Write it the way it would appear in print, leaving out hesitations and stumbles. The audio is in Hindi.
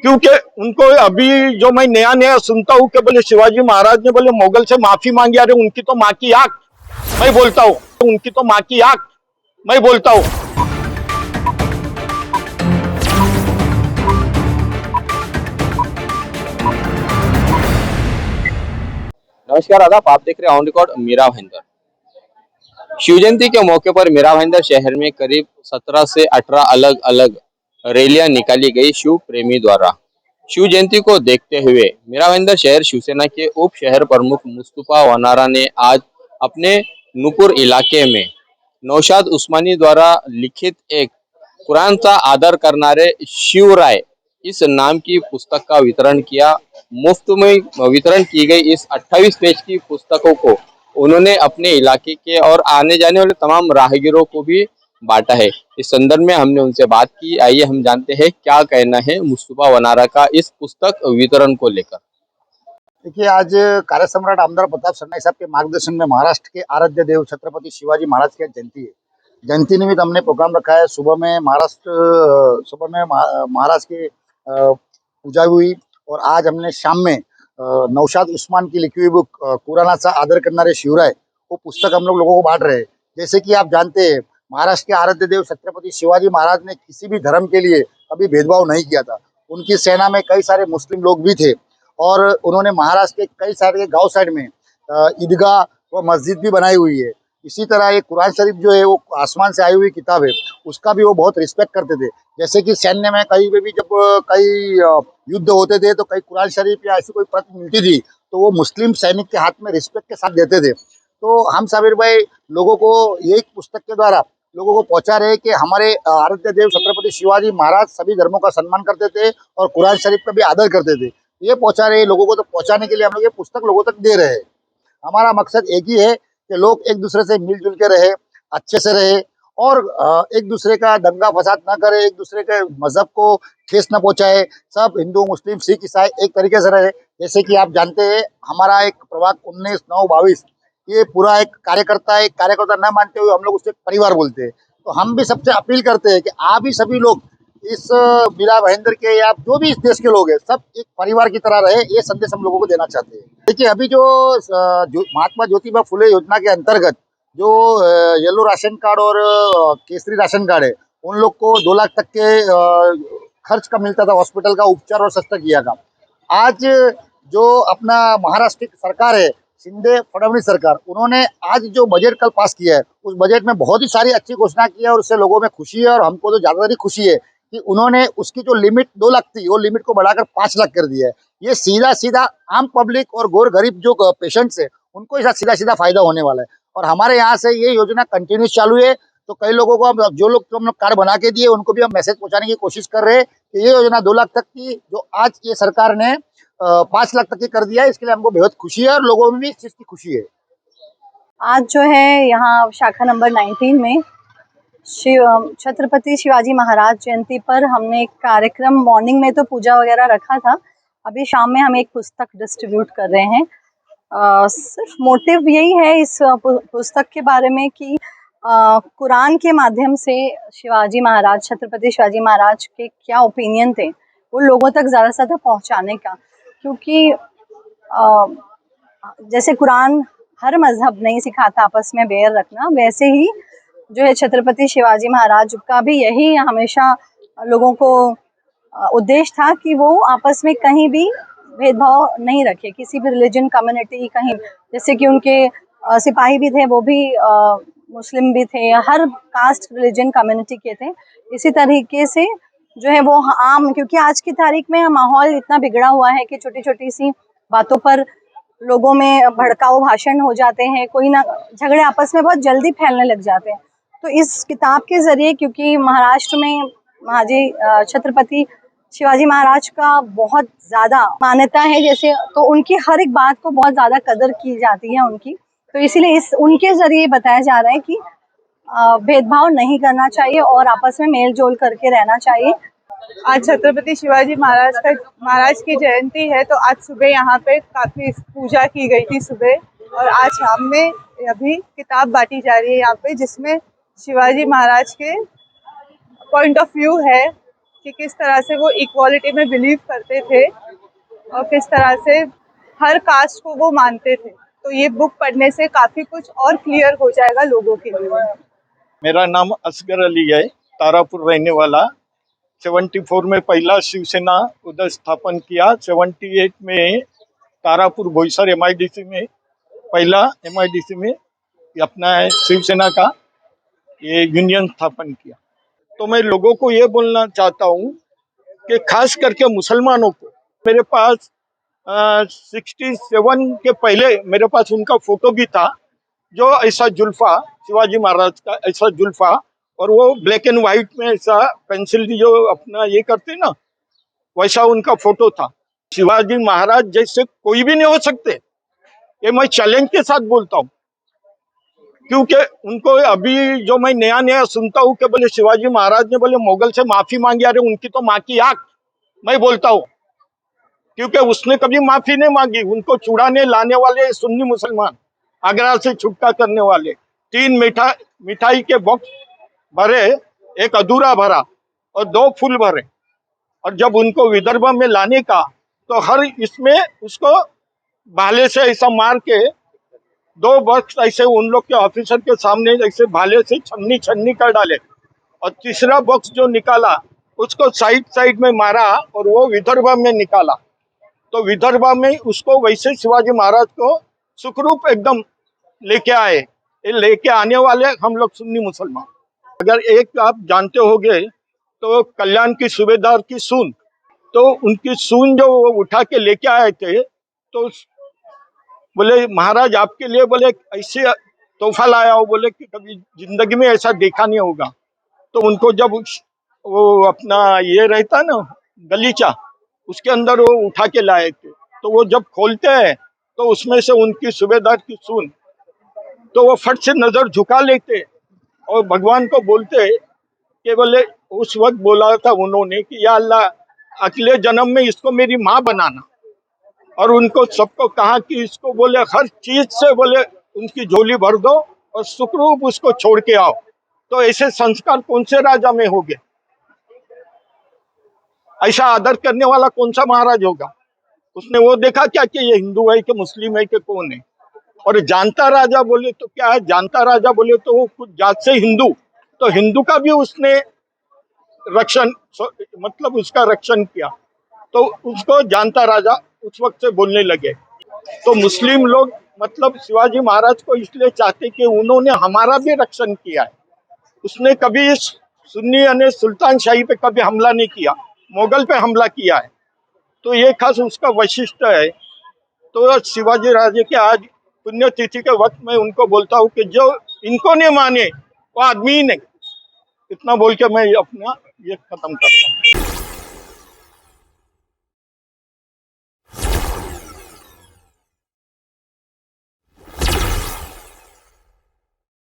क्योंकि उनको अभी जो मैं नया नया सुनता हूँ कि बोले शिवाजी महाराज ने बोले मुगल से माफी मांगी। अरे उनकी तो माँ की आंख, मैं बोलता हूँ उनकी तो माँ की आंख, मैं बोलता हूँ। नमस्कार आदाब, आप देख रहे हैं ऑन रिकॉर्ड मीरा भाईंदर। शिव जयंती के मौके पर मीरा भाईंदर शहर में करीब 17 से 18 अलग अलग रैलियां निकाली गई शिव प्रेमी द्वारा। शिव जयंती को देखते हुए मीरा भाईंदर शहर शिवसेना के उप शहर प्रमुख मुस्तफा वनारा ने आज अपने नूपुर इलाके में नौशाद उस्मानी द्वारा लिखित एक कुरान का आदर करनारे शिवराय इस नाम की पुस्तक का वितरण किया। मुफ्त में वितरण की गई इस 28 पेज की पुस्तकों को उन्होंने अपने इलाके के और आने जाने वाले तमाम राहगीरों को भी बांटा है। इस संदर्भ में हमने उनसे बात की। आइए हम जानते हैं क्या कहना है मुस्तफा वनारा का इस पुस्तक वितरण को लेकर। देखिए, आज कार्य सम्राट आमदार प्रताप सरनाईक साहब के मार्गदर्शन में महाराष्ट्र के आराध्य देव छत्रपति शिवाजी महाराज की जयंती है। जयंती निमित्त हमने प्रोग्राम रखा है। सुबह में महाराज की पूजा हुई और आज हमने शाम में नौशाद उस्मान की लिखी हुई बुक कुरानाचा आदर करणारे शिवराय वो पुस्तक हम लोगों को बांट रहे हैं। जैसे कि आप जानते हैं, महाराष्ट्र के आराध्य देव छत्रपति शिवाजी महाराज ने किसी भी धर्म के लिए कभी भेदभाव नहीं किया था। उनकी सेना में कई सारे मुस्लिम लोग भी थे और उन्होंने महाराष्ट्र के कई सारे गांव साइड में ईदगाह व मस्जिद भी बनाई हुई है। इसी तरह ये कुरान शरीफ जो है वो आसमान से आई हुई किताब है, उसका भी वो बहुत रिस्पेक्ट करते थे। जैसे कि सैन्य में कहीं पे भी जब कई युद्ध होते थे तो कहीं कुरान शरीफ या ऐसी कोई प्रत मिलती थी तो वो मुस्लिम सैनिक के हाथ में रिस्पेक्ट के साथ देते थे। तो हम साबिर भाई लोगों को यही पुस्तक के द्वारा लोगों को पहुंचा रहे कि हमारे आराध्य देव छत्रपति शिवाजी महाराज सभी धर्मों का सम्मान करते थे और कुरान शरीफ का भी आदर करते थे। ये पहुंचा रहे लोगों को, तो पहुंचाने के लिए हम लोग ये पुस्तक लोगों तक दे रहे हैं। हमारा मकसद एक ही है कि लोग एक दूसरे से मिलजुल के रहे, अच्छे से रहे और एक दूसरे का दंगा फसाद ना करे, एक दूसरे के मजहब को ठेस न पहुंचाए। सब हिंदू मुस्लिम सिख ईसाई एक तरीके से रहे। जैसे कि आप जानते हैं, हमारा एक प्रभाग 19/9/22 ये पूरा एक कार्यकर्ता है। एक कार्यकर्ता न मानते हुए हम लोग उससे परिवार बोलते हैं। तो हम भी सबसे अपील करते हैं कि आप भी सभी लोग इस मीरा भाईंदर के या जो भी इस देश के लोग हैं सब एक परिवार की तरह रहे, ये संदेश हम लोगों को देना चाहते हैं। देखिए, अभी जो महात्मा ज्योतिबा फुले योजना के अंतर्गत जो येलो राशन कार्ड और केसरी राशन कार्ड है, उन लोग को 2 लाख तक के खर्च का मिलता था हॉस्पिटल का उपचार और सस्ता किया था। आज जो अपना महाराष्ट्र की सरकार है, शिंदे फडणवीस सरकार, उन्होंने आज जो बजट कल पास किया है उस बजट में बहुत ही सारी अच्छी घोषणा की है और उससे लोगों में खुशी है। और हमको तो ज्यादातर खुशी है कि उन्होंने उसकी जो लिमिट 2 लाख थी वो लिमिट को बढ़ाकर 5 लाख कर दिया है। ये सीधा सीधा आम पब्लिक और गौर गरीब जो पेशेंट्स है उनको इसका सीधा सीधा फायदा होने वाला है। और हमारे यहाँ से ये योजना कंटिन्यूस चालू है। तो कई लोगों को जो लोग तो हम लोग कार्ड बना के दिए उनको भी हम मैसेज पहुंचाने की कोशिश कर रहे हैं कि ये योजना 2 लाख तक की जो आज ये सरकार ने 5 लाख तक की कर दिया है, इसके लिए हमको बेहद खुशी है और लोगों में भी इस चीज की खुशी है। आज जो है यहाँ शाखा नंबर 19 में छत्रपति शिवाजी महाराज जयंती पर हमने एक कार्यक्रम, मॉर्निंग में तो पूजा वगैरह रखा था, अभी शाम में हम एक पुस्तक डिस्ट्रीब्यूट कर रहे हैं। सिर्फ मोटिव यही है इस पुस्तक के बारे में कि कुरान के माध्यम से शिवाजी महाराज, छत्रपति शिवाजी महाराज के क्या ओपिनियन थे वो लोगों तक ज़्यादा से ज़्यादा पहुँचाने का। क्योंकि जैसे कुरान हर मजहब नहीं सिखाता आपस में बैर रखना, वैसे ही जो है छत्रपति शिवाजी महाराज का भी यही हमेशा लोगों को उद्देश्य था कि वो आपस में कहीं भी भेदभाव नहीं रखे, किसी भी रिलीजन कम्युनिटी कहीं, जैसे कि उनके सिपाही भी थे वो भी मुस्लिम भी थे, हर कास्ट रिलीजन कम्युनिटी के थे। इसी तरीके से जो है वो आम, क्योंकि आज की तारीख में माहौल इतना बिगड़ा हुआ है कि छोटी छोटी सी बातों पर लोगों में भड़काऊ भाषण हो जाते हैं, कोई ना झगड़े आपस में बहुत जल्दी फैलने लग जाते हैं। तो इस किताब के ज़रिए, क्योंकि महाराष्ट्र में महाजी छत्रपति शिवाजी महाराज का बहुत ज़्यादा मान्यता है, जैसे तो उनकी हर एक बात को बहुत ज़्यादा कदर की जाती है उनकी, तो इसीलिए इस उनके ज़रिए बताया जा रहा है कि भेदभाव नहीं करना चाहिए और आपस में मेल जोल करके रहना चाहिए। आज छत्रपति शिवाजी महाराज की जयंती है, तो आज सुबह यहाँ पे काफी पूजा की गई थी सुबह, और आज शाम में अभी किताब बांटी जा रही है यहाँ पे, जिसमें शिवाजी महाराज के पॉइंट ऑफ व्यू है कि किस तरह से वो इक्वालिटी में बिलीव करते थे और किस तरह से हर कास्ट को वो मानते थे। तो ये बुक पढ़ने से काफ़ी कुछ और क्लियर हो जाएगा लोगों के लिए। मेरा नाम असगर अली है, तारापुर रहने वाला। 74 में पहला शिवसेना उधर स्थापन किया। 78 में तारापुर बोईसर MIDC में पहला MIDC में अपना शिवसेना का ये यूनियन स्थापन किया। तो मैं लोगों को ये बोलना चाहता हूँ कि खास करके मुसलमानों को, मेरे पास 67 के पहले मेरे पास उनका फोटो भी था, जो ऐसा जुल्फा, शिवाजी महाराज का ऐसा जुल्फा, और वो ब्लैक एंड व्हाइट में ऐसा पेंसिल जो अपना ये करते ना, वैसा उनका फोटो था। शिवाजी महाराज जैसे कोई भी नहीं हो सकते, ये मैं चैलेंज के साथ बोलता हूँ। क्योंकि उनको अभी जो मैं नया नया सुनता हूँ कि बोले शिवाजी महाराज ने बोले मुगल से माफी मांगी, अरे उनकी तो माँ की आंख, मैं बोलता हूँ। क्योंकि उसने कभी माफी नहीं मांगी। उनको छुड़ाने लाने वाले सुन्नी मुसलमान, आगरा से छुटका करने वाले, 3 मिठाई के बॉक्स भरे, एक अधूरा भरा और 2 फूल भरे। और जब उनको विदर्भ में लाने का, तो हर इसमें उसको भाले से ऐसा मार के 2 बॉक्स ऐसे उन लोग के ऑफिसर के सामने ऐसे भाले से छन्नी छन्नी कर डाले, और तीसरा बॉक्स जो निकाला उसको साइड साइड में मारा और वो विदर्भ में निकाला। तो विदर्भ में उसको वैसे शिवाजी महाराज को सुखरूप एकदम लेके आए। ये लेके आने वाले हम लोग सुन्नी मुसलमान। अगर एक आप जानते होंगे तो कल्याण की सूबेदार की सून, तो उनकी सून जो वो उठा के लेके आए थे, तो बोले महाराज आपके लिए बोले ऐसे तोहफा लाया हो, बोले कि कभी जिंदगी में ऐसा देखा नहीं होगा। तो उनको जब वो अपना ये रहता ना गलीचा, उसके अंदर वो उठा के लाए थे। तो वो जब खोलते हैं तो उसमें से उनकी सूबेदार की सून, तो वो फट से नजर झुका लेते और भगवान को बोलते कि बोले उस वक्त बोला था उन्होंने कि या अल्लाह अगले जन्म में इसको मेरी माँ बनाना। और उनको सबको कहा कि इसको बोले हर चीज से बोले उनकी झोली भर दो और सुखरूप उसको छोड़ के आओ। तो ऐसे संस्कार कौन से राजा में होंगे? ऐसा आदर करने वाला कौन सा महाराज होगा? उसने वो देखा क्या कि ये हिंदू है कि मुस्लिम है कि कौन है? और जानता राजा बोले तो क्या है? जानता राजा बोले तो वो कुछ जात से हिंदू, तो हिंदू का भी उसने रक्षण, मतलब उसका रक्षण किया। तो उसको जानता राजा उस वक्त से बोलने लगे। तो मुस्लिम लोग मतलब शिवाजी महाराज को इसलिए चाहते कि उन्होंने हमारा भी रक्षण किया है। उसने कभी सुन्नी यानी सुल्तान शाही पे कभी हमला नहीं किया, मुगल पे हमला किया है। तो ये खास उसका वैशिष्ट्य है। तो शिवाजी राजे के आज पुण्यतिथि के वक्त में उनको बोलता हूँ कि जो इनको नहीं माने वो आदमी ही नहीं। इतना बोल के मैं अपना ये खत्म करता हूँ।